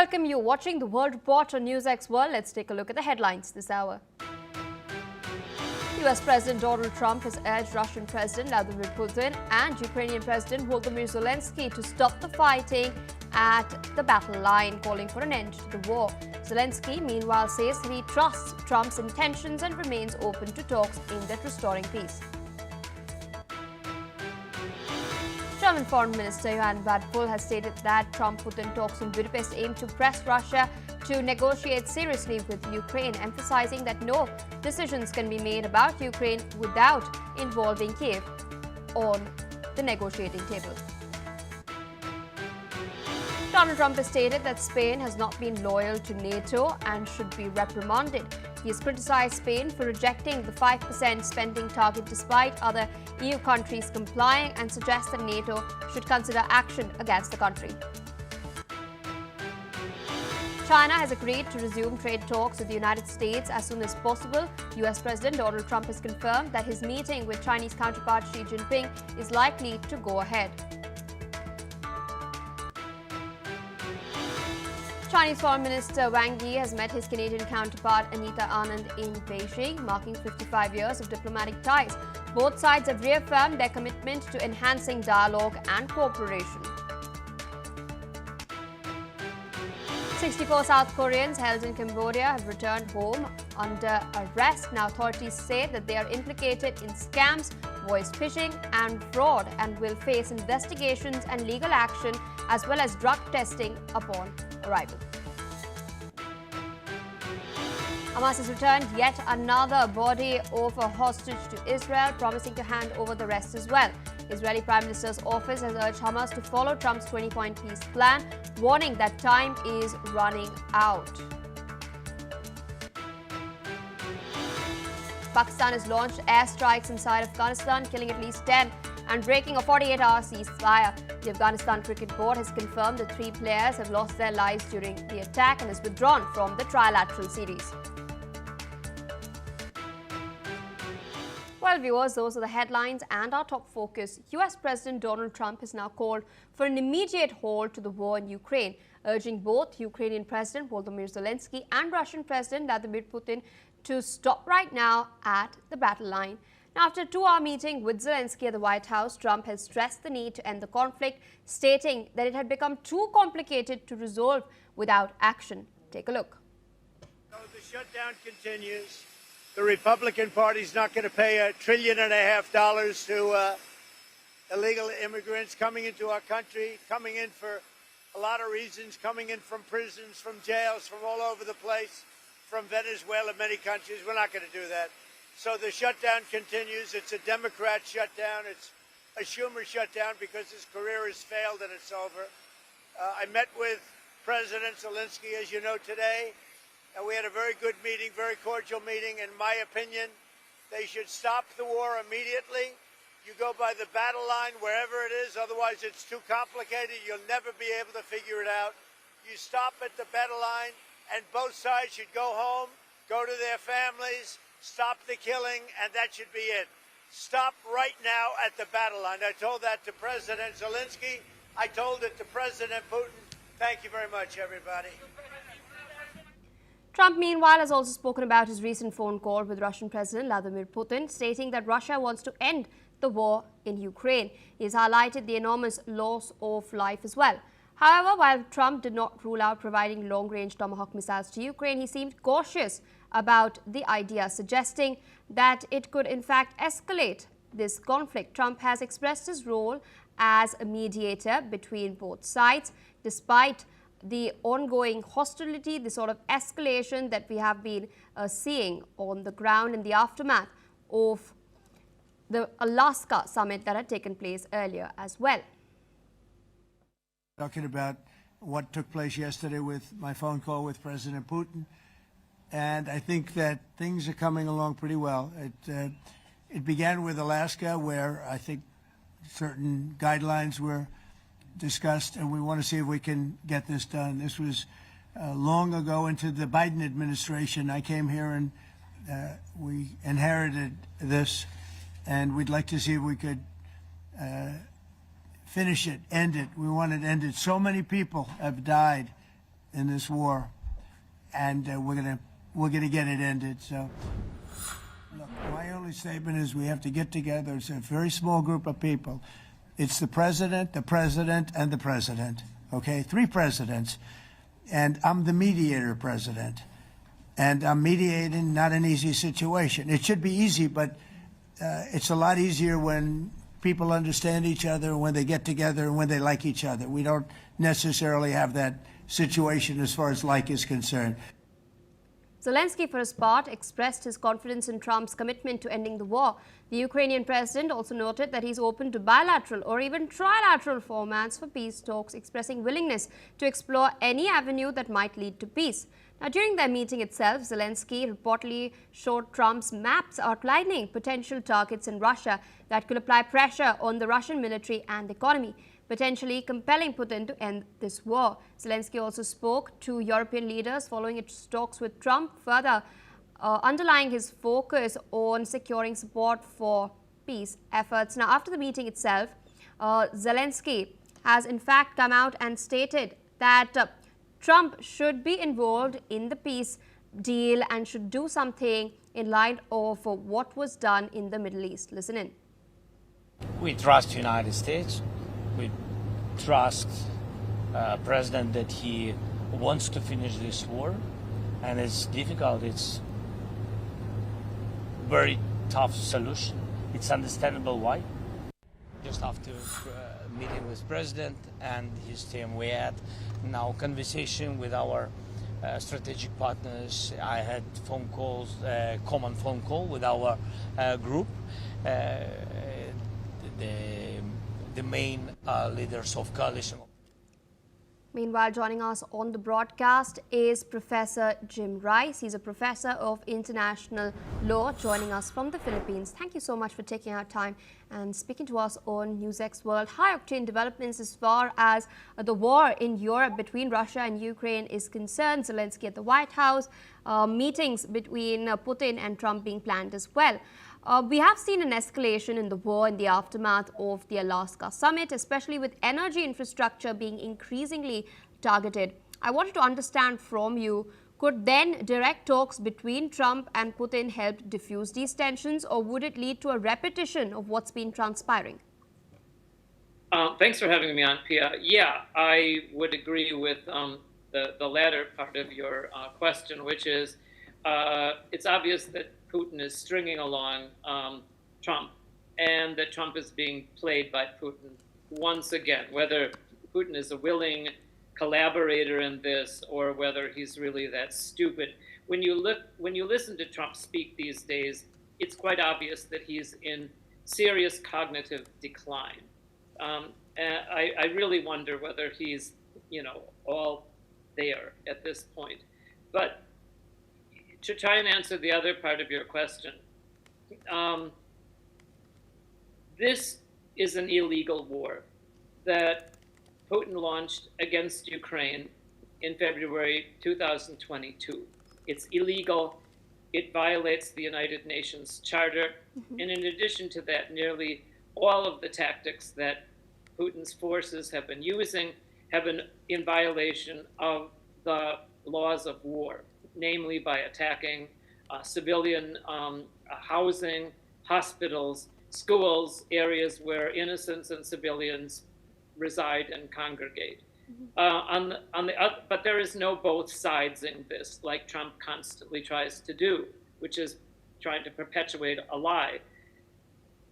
welcome you watching the World Report on NewsX World. Let's take a look at the headlines this hour. US President Donald Trump has urged Russian President Vladimir Putin and Ukrainian President Volodymyr Zelensky to stop the fighting at the battle line, calling for an end to the war. Zelensky, meanwhile, says he trusts Trump's intentions and remains open to talks aimed at restoring peace. German Foreign Minister Johann Vadeful has stated that Trump-Putin talks in Budapest aim to press Russia to negotiate seriously with Ukraine, emphasizing that no decisions can be made about Ukraine without involving Kiev on the negotiating table. Donald Trump has stated that Spain has not been loyal to NATO and should be reprimanded. He has criticized Spain for rejecting the 5% spending target despite other EU countries complying and suggests that NATO should consider action against the country. China has agreed to resume trade talks with the United States as soon as possible. US President Donald Trump has confirmed that his meeting with Chinese counterpart Xi Jinping is likely to go ahead. Chinese Foreign Minister Wang Yi has met his Canadian counterpart Anita Anand in Beijing, marking 55 years of diplomatic ties. Both sides have reaffirmed their commitment to enhancing dialogue and cooperation. 64 South Koreans held in Cambodia have returned home under arrest. Now, authorities say that they are implicated in scams, voice phishing and fraud and will face investigations and legal action as well as drug testing upon arrival. Hamas has returned yet another body of a hostage to Israel, promising to hand over the rest as well. Israeli Prime Minister's office has urged Hamas to follow Trump's 20-point peace plan, warning that time is running out. Pakistan has launched airstrikes inside Afghanistan, killing at least 10 and breaking a 48-hour ceasefire. The Afghanistan Cricket Board has confirmed that 3 players have lost their lives during the attack and has withdrawn from the trilateral series. Well, viewers, those are the headlines and our top focus. US President Donald Trump has now called for an immediate halt to the war in Ukraine, urging both Ukrainian President Volodymyr Zelensky and Russian President Vladimir Putin to stop right now at the battle line. Now, after a 2-hour meeting with Zelensky at the White House, Trump has stressed the need to end the conflict, stating that it had become too complicated to resolve without action. Take a look. So the shutdown continues. The Republican Party's not going to pay $1.5 trillion to illegal immigrants coming into our country, coming in for a lot of reasons, coming in from prisons, from jails, from all over the place, from Venezuela, many countries. We're not going to do that. So the shutdown continues. It's a Democrat shutdown. It's a Schumer shutdown because his career has failed and it's over. I met with President Zelensky, as you know, today. And we had a very good meeting, very cordial meeting. In my opinion, they should stop the war immediately. You go by the battle line, wherever it is. Otherwise, it's too complicated. You'll never be able to figure it out. You stop at the battle line, and both sides should go home, go to their families, stop the killing, and that should be it. Stop right now at the battle line. I told that to President Zelensky. I told it to President Putin. Thank you very much, everybody. Trump, meanwhile, has also spoken about his recent phone call with Russian President Vladimir Putin, stating that Russia wants to end the war in Ukraine. He has highlighted the enormous loss of life as well. However, while Trump did not rule out providing long-range Tomahawk missiles to Ukraine, he seemed cautious about the idea, suggesting that it could in fact escalate this conflict. Trump has expressed his role as a mediator between both sides, despite the ongoing hostility, the sort of escalation that we have been seeing on the ground in the aftermath of the Alaska summit that had taken place earlier as well. Talking about what took place yesterday with my phone call with President Putin, and I think that things are coming along pretty well. It began with Alaska, where I think certain guidelines were discussed, and we want to see if we can get this done. This was long ago into the Biden administration. I came here and we inherited this, and we'd like to see if we could finish it, end it. We want it ended. So many people have died in this war, and we're gonna get it ended. So, look, my only statement is we have to get together. It's a very small group of people. It's the president, and the president. Okay, 3 presidents, and I'm the mediator president, and I'm mediating not an easy situation. It should be easy, but it's a lot easier when people understand each other, when they get together, and when they like each other. We don't necessarily have that situation as far as like is concerned. Zelensky, for his part, expressed his confidence in Trump's commitment to ending the war. The Ukrainian president also noted that he's open to bilateral or even trilateral formats for peace talks, expressing willingness to explore any avenue that might lead to peace. Now, during their meeting itself, Zelensky reportedly showed Trump's maps outlining potential targets in Russia that could apply pressure on the Russian military and economy, potentially compelling Putin to end this war. Zelensky also spoke to European leaders following its talks with Trump, further underlying his focus on securing support for peace efforts. Now, after the meeting itself, Zelensky has in fact come out and stated that Trump should be involved in the peace deal and should do something in light of what was done in the Middle East. Listen in. We trust the United States. We trust President that he wants to finish this war, and it's difficult. It's very tough solution. It's understandable why. Just after meeting with President and his team, we had now conversation with our strategic partners. I had phone calls, common phone call with our group. The main leaders of coalition. Meanwhile, joining us on the broadcast is Professor Jim Rice. He's a professor of international law, joining us from the Philippines. Thank you so much for taking our time and speaking to us on NewsX World. High-octane developments as far as the war in Europe between Russia and Ukraine is concerned. Zelensky at the White House, meetings between Putin and Trump being planned as well. We have seen an escalation in the war in the aftermath of the Alaska summit, especially with energy infrastructure being increasingly targeted. I wanted to understand from you, could then direct talks between Trump and Putin help diffuse these tensions, or would it lead to a repetition of what's been transpiring? Thanks for having me on, Pia. Yeah, I would agree with the latter part of your question, which is it's obvious that Putin is stringing along Trump, and that Trump is being played by Putin once again. Whether Putin is a willing collaborator in this, or whether he's really that stupid. When you listen to Trump speak these days, it's quite obvious that he's in serious cognitive decline. I really wonder whether he's, all there at this point. But to try and answer the other part of your question, this is an illegal war that Putin launched against Ukraine in February 2022. It's illegal. It violates the United Nations Charter. Mm-hmm. And in addition to that, nearly all of the tactics that Putin's forces have been using have been in violation of the laws of war, namely by attacking civilian housing, hospitals, schools, areas where innocents and civilians reside and congregate. Mm-hmm. But there is no both sides in this, like Trump constantly tries to do, which is trying to perpetuate a lie.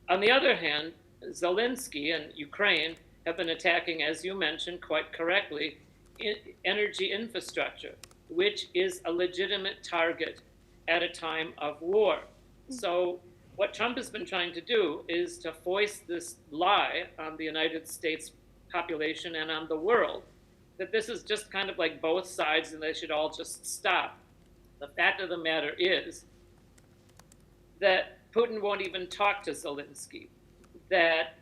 On the other hand, Zelensky and Ukraine have been attacking, as you mentioned quite correctly, energy infrastructure, which is a legitimate target at a time of war. So what Trump has been trying to do is to foist this lie on the United States population and on the world, that this is just kind of like both sides and they should all just stop. The fact of the matter is that Putin won't even talk to Zelensky, that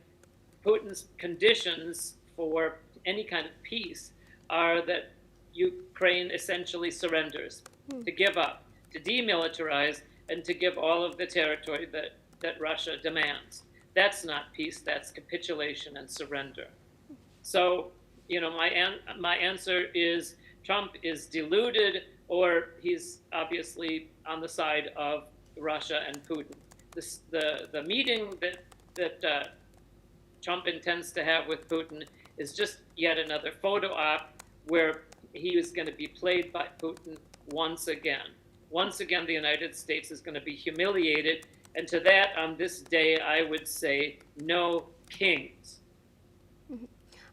Putin's conditions for any kind of peace are that Ukraine essentially surrenders, to give up, to demilitarize, and to give all of the territory that Russia demands. That's not peace, that's capitulation and surrender. So, my answer is Trump is deluded or he's obviously on the side of Russia and Putin. The meeting that Trump intends to have with Putin is just yet another photo op where he is going to be played by Putin once again. Once again, the United States is going to be humiliated. And to that, on this day, I would say, no kings.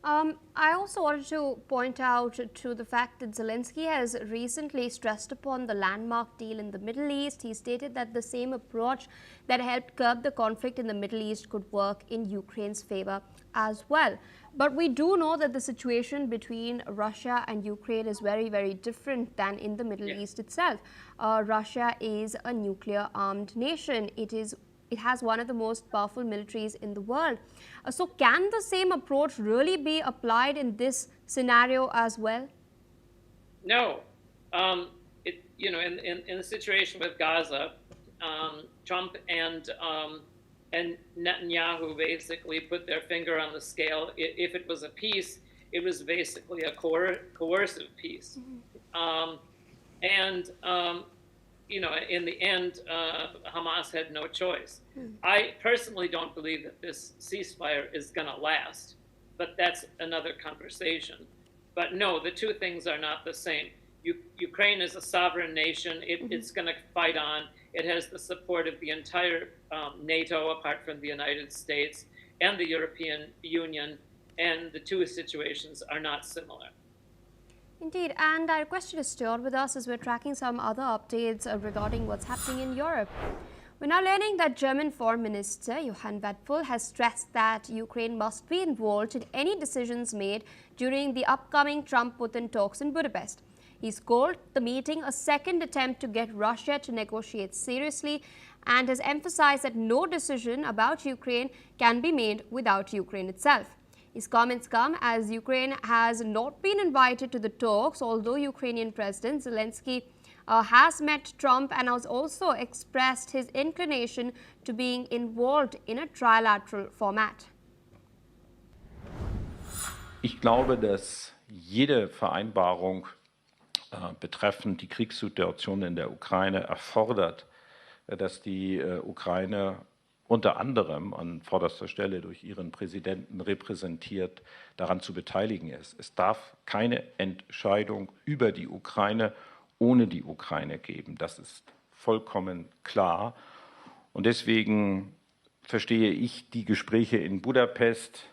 I also wanted to point out to the fact that Zelensky has recently stressed upon the landmark deal in the Middle East. He stated that the same approach that helped curb the conflict in the Middle East could work in Ukraine's favor as well. But we do know that the situation between Russia and Ukraine is very, very different than in the Middle East itself. Russia is a nuclear-armed nation. It has one of the most powerful militaries in the world. So can the same approach really be applied in this scenario as well? No. In the situation with Gaza, Trump and Netanyahu basically put their finger on the scale. If it was a peace, it was basically a coercive peace. In the end, Hamas had no choice. I personally don't believe that this ceasefire is going to last, but that's another conversation. But no, the two things are not the same. Ukraine is a sovereign nation. It's going to fight on. It has the support of the entire NATO, apart from the United States, and the European Union, and the two situations are not similar. Indeed, and I request you to stay on with us as we're tracking some other updates regarding what's happening in Europe. We're now learning that German Foreign Minister Johann Wadephul has stressed that Ukraine must be involved in any decisions made during the upcoming Trump-Putin talks in Budapest. He's called the meeting a second attempt to get Russia to negotiate seriously and has emphasized that no decision about Ukraine can be made without Ukraine itself. His comments come as Ukraine has not been invited to the talks, although Ukrainian President Zelensky has met Trump and has also expressed his inclination to being involved in a trilateral format. Ich glaube, dass jede Vereinbarung betreffend die Kriegssituation in der Ukraine erfordert, dass die Ukraine unter anderem an vorderster Stelle durch ihren Präsidenten repräsentiert, daran zu beteiligen ist. Es darf keine Entscheidung über die Ukraine ohne die Ukraine geben. Das ist vollkommen klar. Und deswegen verstehe ich die Gespräche in Budapest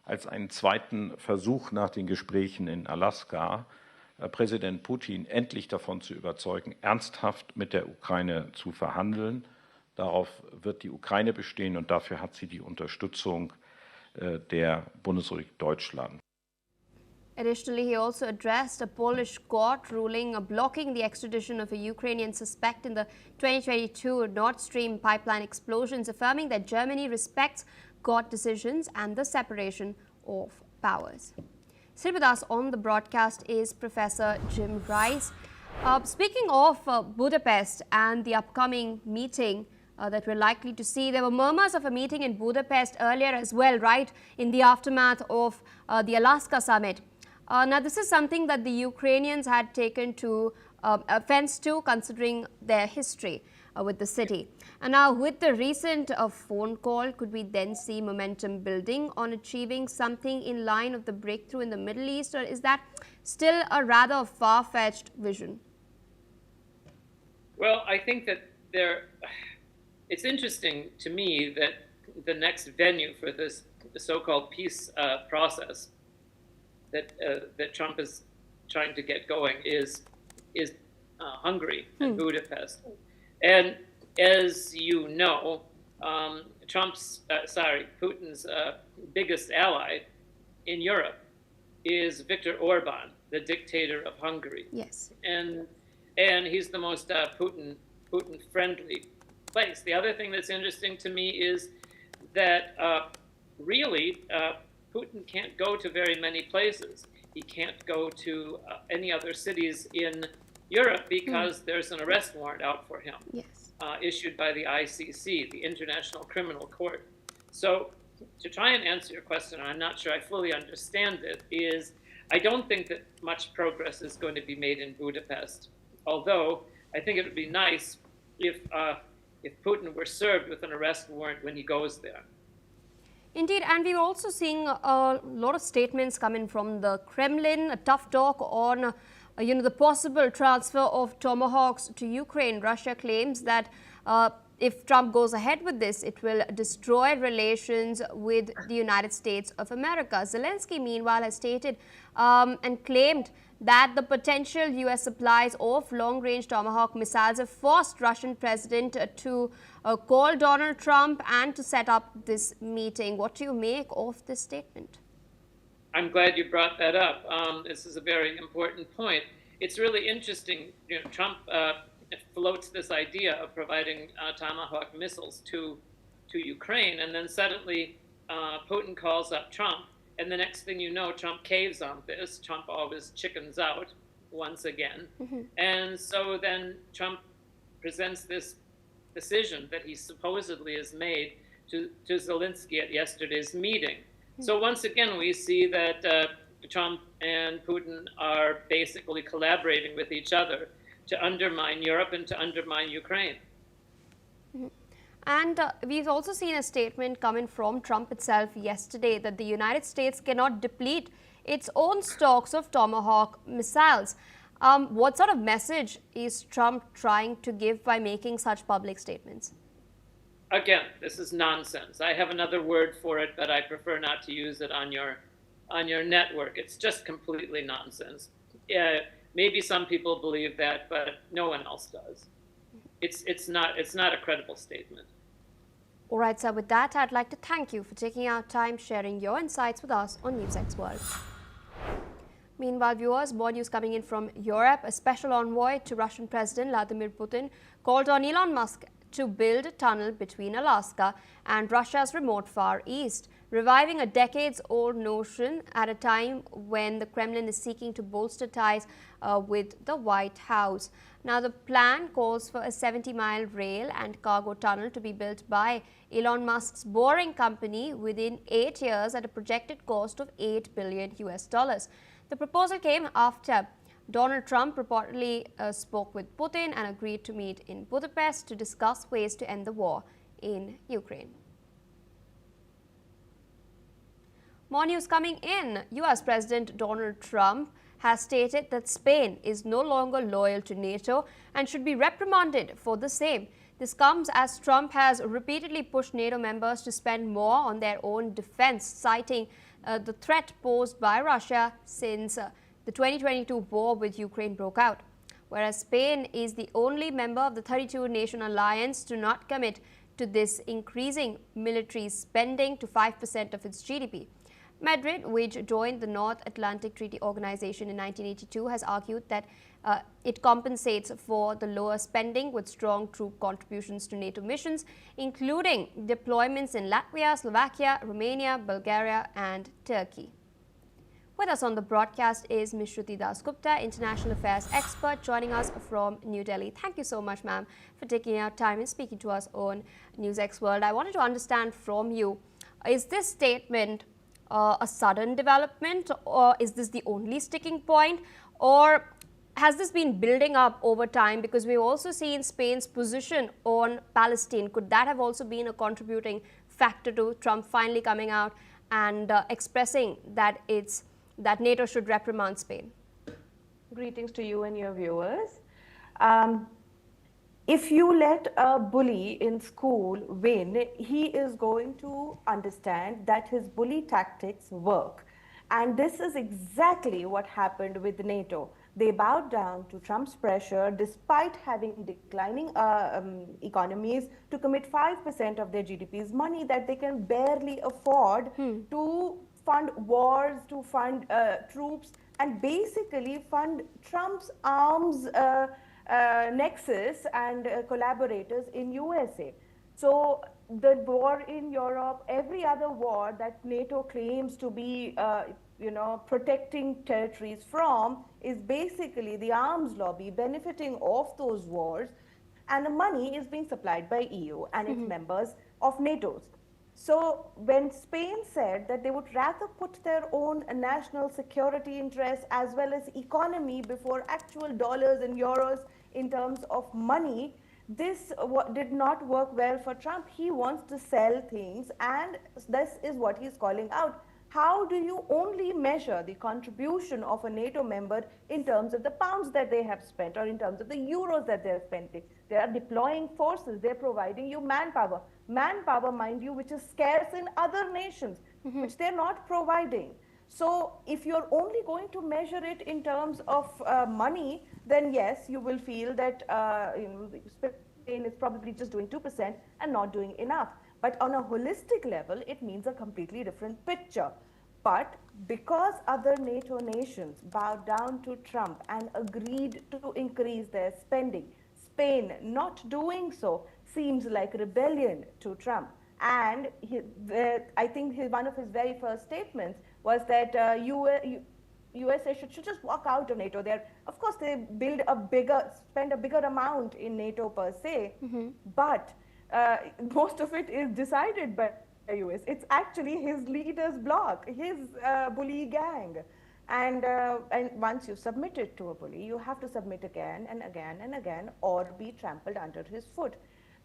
als einen zweiten Versuch nach den Gesprächen in Alaska, Präsident Putin endlich davon zu überzeugen, ernsthaft mit der Ukraine zu verhandeln. Darauf wird die Ukraine bestehen und dafür hat sie die Unterstützung der Bundesrepublik Deutschland. Additionally, he also addressed a Polish court ruling blocking the extradition of a Ukrainian suspect in the 2022 Nord Stream pipeline explosions, affirming that Germany respects court decisions and the separation of powers. Still with us on the broadcast is Professor Jim Rice. Speaking of Budapest and the upcoming meeting that we're likely to see, there were murmurs of a meeting in Budapest earlier as well, right in the aftermath of the Alaska summit. Now, this is something that the Ukrainians had taken to offense to, considering their history with the city. And now, with the recent phone call, could we then see momentum building on achieving something in line of the breakthrough in the Middle East, or is that still a rather far-fetched vision? Well, I think that it's interesting to me that the next venue for this so-called peace process that Trump is trying to get going is Hungary and Budapest. And as you know, Putin's biggest ally in Europe is Viktor Orban, the dictator of Hungary. Yes. And he's the most Putin-friendly place. The other thing that's interesting to me is that really Putin can't go to very many places. He can't go to any other cities in Europe because there's an arrest warrant out for him, issued by the ICC, the International Criminal Court. So to try and answer your question, I'm not sure I fully understand it, is I don't think that much progress is going to be made in Budapest, although I think it would be nice if Putin were served with an arrest warrant when he goes there. Indeed, and we're also seeing a lot of statements coming from the Kremlin, a tough talk on the possible transfer of Tomahawks to Ukraine. Russia claims that if Trump goes ahead with this, it will destroy relations with the United States of America. Zelensky, meanwhile, has stated and claimed that the potential U.S. supplies of long-range Tomahawk missiles have forced Russian President to call Donald Trump and to set up this meeting. What do you make of this statement? I'm glad you brought that up. This is a very important point. It's really interesting. Trump floats this idea of providing Tomahawk missiles to Ukraine, and then suddenly Putin calls up Trump. And the next thing you know, Trump caves on this. Trump always chickens out once again. And so then Trump presents this decision that he supposedly has made to Zelensky at yesterday's meeting. So once again, we see that Trump and Putin are basically collaborating with each other to undermine Europe and to undermine Ukraine. And we've also seen a statement coming from Trump itself yesterday that the United States cannot deplete its own stocks of Tomahawk missiles. What sort of message is Trump trying to give by making such public statements? Again, this is nonsense. I have another word for it, but I prefer not to use it on your network. It's just completely nonsense. Maybe some people believe that, but no one else does. It's not a credible statement. All right, sir. With that, I'd like to thank you for taking our time sharing your insights with us on NewsX World. Meanwhile, viewers, more news coming in from Europe. A special envoy to Russian President Vladimir Putin called on Elon Musk to build a tunnel between Alaska and Russia's remote Far East, reviving a decades-old notion at a time when the Kremlin is seeking to bolster ties with the White House. Now, the plan calls for a 70-mile rail and cargo tunnel to be built by Elon Musk's Boring company within 8 years at a projected cost of $8 billion US. The proposal came after Donald Trump reportedly spoke with Putin and agreed to meet in Budapest to discuss ways to end the war in Ukraine. More news coming in. US President Donald Trump has stated that Spain is no longer loyal to NATO and should be reprimanded for the same. This comes as Trump has repeatedly pushed NATO members to spend more on their own defense, citing the threat posed by Russia since the 2022 war with Ukraine broke out. Whereas Spain is the only member of the 32-nation alliance to not commit to this increasing military spending to 5% of its GDP. Madrid, which joined the North Atlantic Treaty Organization in 1982, has argued that it compensates for the lower spending with strong troop contributions to NATO missions, including deployments in Latvia, Slovakia, Romania, Bulgaria and Turkey. With us on the broadcast is Ms. Shruti Dasgupta, International Affairs expert, joining us from New Delhi. Thank you so much, ma'am, for taking out time and speaking to us on NewsX World. I wanted to understand from you, is this statement a sudden development, or is this the only sticking point, or has this been building up over time? Because we've also seen Spain's position on Palestine. Could that have also been a contributing factor to Trump finally coming out and expressing that that NATO should reprimand Spain? Greetings to you and your viewers. If you let a bully in school win, he is going to understand that his bully tactics work. And this is exactly what happened with NATO. They bowed down to Trump's pressure despite having declining economies to commit 5% of their GDP's money that they can barely afford to fund wars, to fund troops, and basically fund Trump's arms nexus and collaborators in USA. So the war in Europe, every other war that NATO claims to be protecting territories from, is basically the arms lobby benefiting off those wars, and the money is being supplied by EU and its members of NATO's. So when Spain said that they would rather put their own national security interests as well as economy before actual dollars and euros in terms of money, this did not work well for Trump. He wants to sell things, and this is what he's calling out. How do you only measure the contribution of a NATO member in terms of the pounds that they have spent or in terms of the euros that they're spending? They are deploying forces, they're providing you manpower. Manpower, mind you, which is scarce in other nations, which they're not providing. So if you're only going to measure it in terms of money, then yes, you will feel that Spain is probably just doing 2% and not doing enough. But on a holistic level, it means a completely different picture. But because other NATO nations bowed down to Trump and agreed to increase their spending, Spain not doing so seems like rebellion to Trump. And I think one of his very first statements was that USA should just walk out of NATO. Of course, they spend a bigger amount in NATO per se, but most of it is decided by the US. It's actually his leader's bloc, his bully gang. And once you submit it to a bully, you have to submit again and again and again, or be trampled under his foot.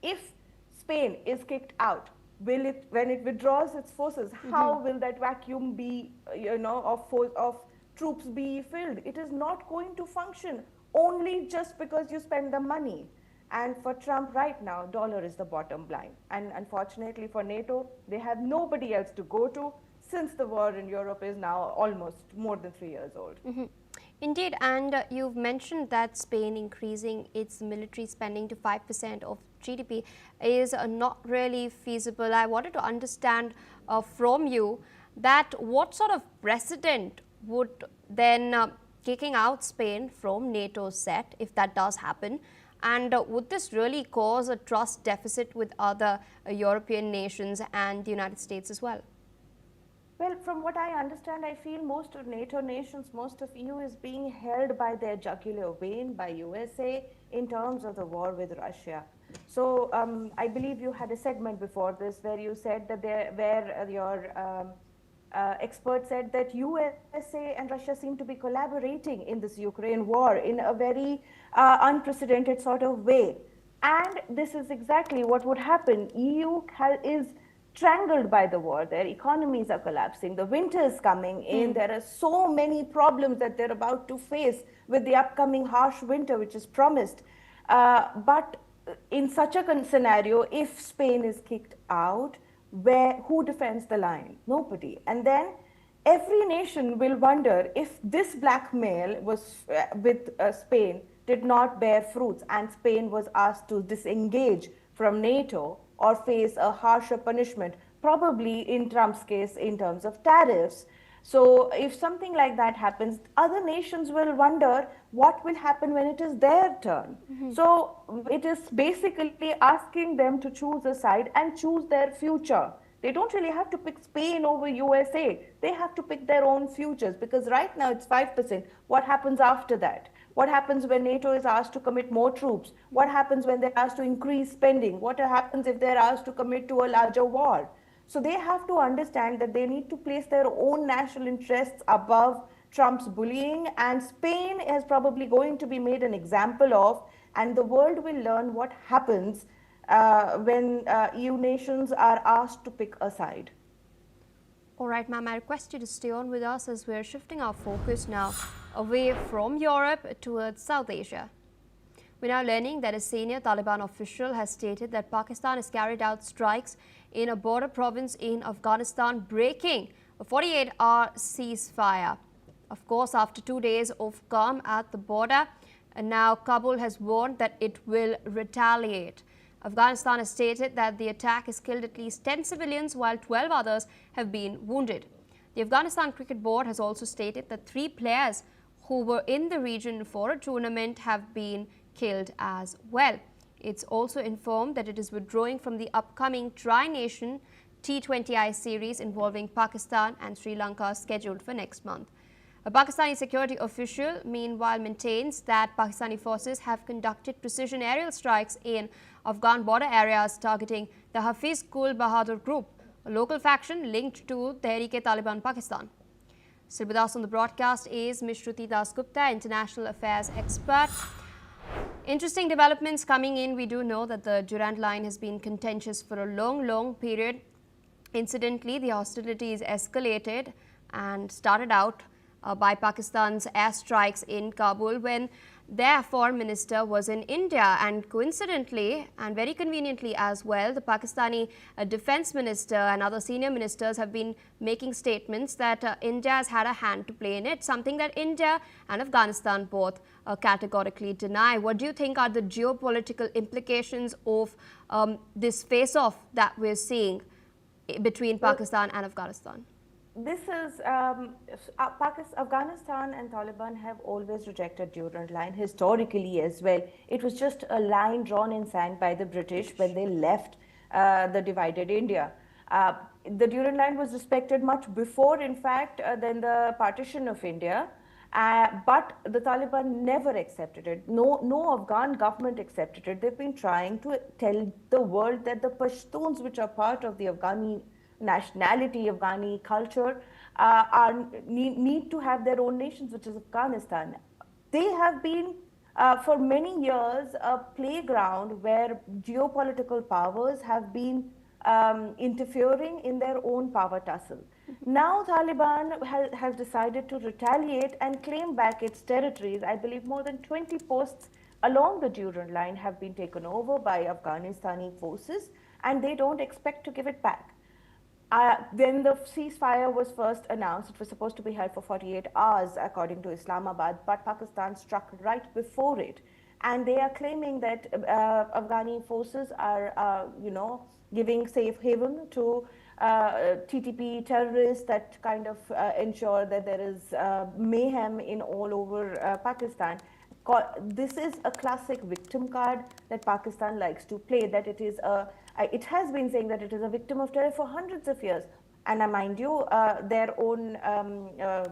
If Spain is kicked out, when it withdraws its forces, how will that vacuum be, of troops be filled? It is not going to function only just because you spend the money. And for Trump right now, dollar is the bottom line. And unfortunately for NATO, they have nobody else to go to, since the war in Europe is now almost more than 3 years old. Indeed, and you've mentioned that Spain increasing its military spending to 5% of GDP is not really feasible. I wanted to understand from you that what sort of precedent would then kicking out Spain from NATO set, if that does happen, and would this really cause a trust deficit with other European nations and the United States as well? Well, from what I understand, I feel most of NATO nations, most of EU is being held by their jugular vein by USA in terms of the war with Russia. So I believe you had a segment before this where you said that your expert said that USA and Russia seem to be collaborating in this Ukraine war in a very unprecedented sort of way. And this is exactly what would happen. EU is strangled by the war. Their economies are collapsing. The winter is coming in. There are so many problems that they're about to face with the upcoming harsh winter, which is promised. But in such a scenario, if Spain is kicked out, who defends the line? Nobody. And then every nation will wonder if this blackmail was with Spain did not bear fruits and Spain was asked to disengage from NATO or face a harsher punishment, probably in Trump's case in terms of tariffs. So if something like that happens, other nations will wonder what will happen when it is their turn. So it is basically asking them to choose a side and choose their future. They don't really have to pick Spain over USA. They have to pick their own futures, because right now it's 5%. What happens after that? What happens when NATO is asked to commit more troops? What happens when they're asked to increase spending? What happens if they're asked to commit to a larger war? So they have to understand that they need to place their own national interests above Trump's bullying, and Spain is probably going to be made an example of, and the world will learn what happens when EU nations are asked to pick a side. All right, ma'am, I request you to stay on with us as we're shifting our focus now away from Europe towards South Asia. We're now learning that a senior Taliban official has stated that Pakistan has carried out strikes in a border province in Afghanistan, breaking a 48-hour ceasefire. Of course, after 2 days of calm at the border, and now Kabul has warned that it will retaliate. Afghanistan has stated that the attack has killed at least 10 civilians, while 12 others have been wounded. The Afghanistan Cricket Board has also stated that 3 players who were in the region for a tournament have been killed as well. It's also informed that it is withdrawing from the upcoming Tri-Nation T20I series involving Pakistan and Sri Lanka scheduled for next month. A Pakistani security official, meanwhile, maintains that Pakistani forces have conducted precision aerial strikes in Afghan border areas targeting the Hafiz Gul Bahadur group a local faction linked to Tehreek-e-Taliban Pakistan. Still with us on the broadcast is Ms. Shruti Das-Gupta, international affairs expert. Interesting developments coming in. We do know that the Durand Line has been contentious for a long period. Incidentally, the hostilities escalated and started out by Pakistan's airstrikes in Kabul when their foreign minister was in India, and coincidentally and very conveniently as well, the Pakistani defense minister and other senior ministers have been making statements that India has had a hand to play in it, something that India and Afghanistan both categorically deny. What do you think are the geopolitical implications of this face-off that we're seeing between Pakistan and Afghanistan? This is Afghanistan and Taliban have always rejected Durand Line historically as well. It was just a line drawn in sand by the British when they left the divided India. The Durand Line was respected much before, in fact, than the partition of India. But the Taliban never accepted it. No Afghan government accepted it. They've been trying to tell the world that the Pashtuns, which are part of the Afghani nationality, Afghani culture, need to have their own nations, which is Afghanistan. They have been for many years a playground where geopolitical powers have been interfering in their own power tussle. Now Taliban has decided to retaliate and claim back its territories. I believe more than 20 posts along the Durand Line have been taken over by Afghanistani forces, and they don't expect to give it back. When the ceasefire was first announced, it was supposed to be held for 48 hours according to Islamabad, but Pakistan struck right before it. And they are claiming that Afghani forces are, giving safe haven to TTP terrorists that kind of ensure that there is mayhem in all over Pakistan. This is a classic victim card that Pakistan likes to play, that it has been saying that it is a victim of terror for hundreds of years. And mind you, their own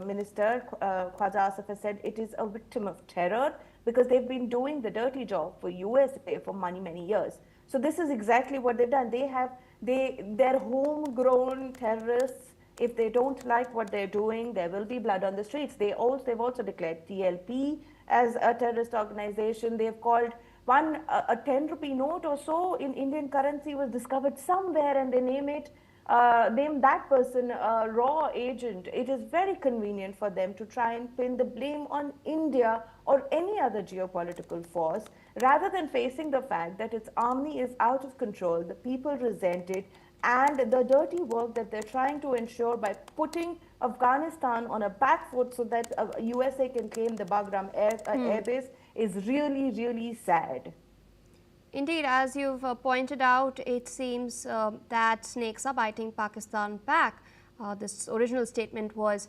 minister, Khwaja Asif, has said it is a victim of terror because they've been doing the dirty job for USA for many years. So this is exactly what they've done. They're homegrown terrorists. If they don't like what they're doing, there will be blood on the streets. They've also declared TLP as a terrorist organization. They've called a 10 rupee note or so in Indian currency was discovered somewhere, and they name that person a raw agent. It is very convenient for them to try and pin the blame on India or any other geopolitical force, rather than facing the fact that its army is out of control, the people resent it, and the dirty work that they're trying to ensure by putting Afghanistan on a back foot so that USA can claim the Bagram airbase is really sad. Indeed, as you've pointed out, it seems that snakes are biting Pakistan back. This original statement was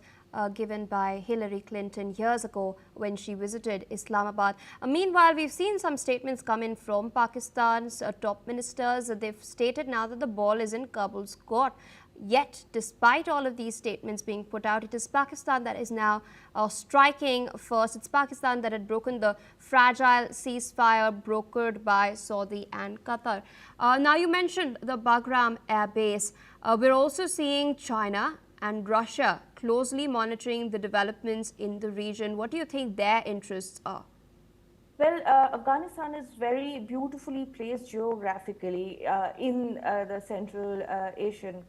given by Hillary Clinton years ago when she visited Islamabad. Meanwhile, we've seen some statements come in from Pakistan's top ministers. They've stated now that the ball is in Kabul's court. Yet, despite all of these statements being put out, it is Pakistan that is now striking first. It's Pakistan that had broken the fragile ceasefire brokered by Saudi and Qatar. Now, you mentioned the Bagram air base. We're also seeing China and Russia closely monitoring the developments in the region. What do you think their interests are? Well, Afghanistan is very beautifully placed geographically in the Central Asian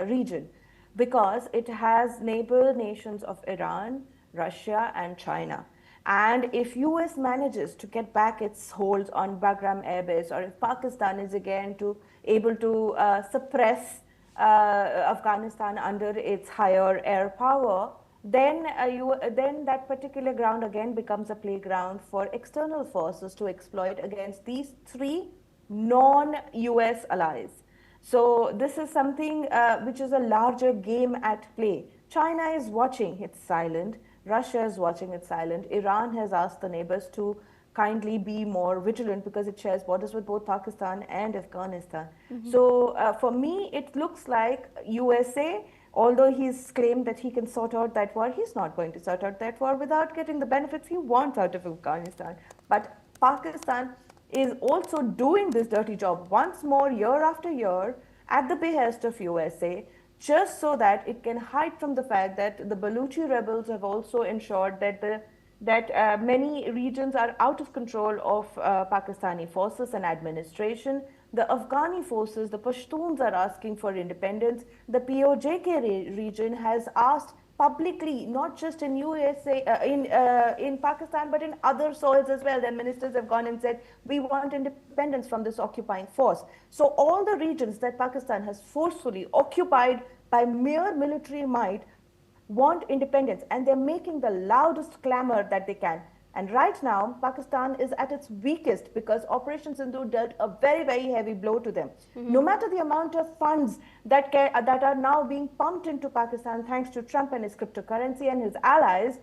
region because it has neighbor nations of Iran, Russia and China. And if US manages to get back its hold on Bagram Air Base, or if Pakistan is again able to suppress Afghanistan under its higher air power, then that particular ground again becomes a playground for external forces to exploit against these three non-US allies. So this is something which is a larger game at play. China is watching, it's silent. Russia is watching, it's silent. Iran has asked the neighbors to kindly be more vigilant because it shares borders with both Pakistan and Afghanistan. So for me, it looks like USA, although he's claimed that he can sort out that war, he's not going to sort out that war without getting the benefits he wants out of Afghanistan. But Pakistan is also doing this dirty job once more, year after year, at the behest of USA, just so that it can hide from the fact that the Baluchi rebels have also ensured that many regions are out of control of Pakistani forces and administration. The Afghani forces, the Pashtuns, are asking for independence. The POJK region has asked publicly, not just in USA, in Pakistan, but in other soils as well. Their ministers have gone and said, we want independence from this occupying force. So all the regions that Pakistan has forcefully occupied by mere military might want independence, and they're making the loudest clamor that they can. And right now, Pakistan is at its weakest because Operation Sindoor dealt a very, very heavy blow to them. No matter the amount of funds that are now being pumped into Pakistan thanks to Trump and his cryptocurrency and his allies,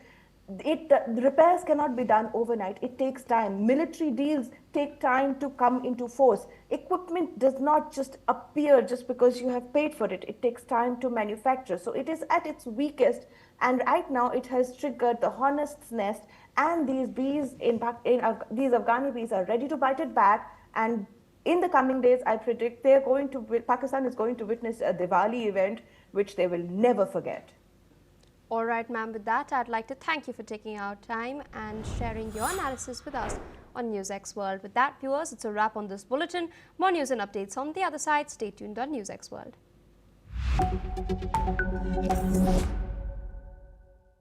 the repairs cannot be done overnight. It takes time. Military deals take time to come into force. Equipment does not just appear just because you have paid for it. It takes time to manufacture. So it is at its weakest, and right now it has triggered the hornet's nest, and these bees these Afghani bees are ready to bite it back. And in the coming days, I predict Pakistan is going to witness a Diwali event which they will never forget. All right, ma'am, with that, I'd like to thank you for taking our time and sharing your analysis with us on NewsX World. With that, viewers, it's a wrap on this bulletin. More news and updates on the other side. Stay tuned on NewsX World.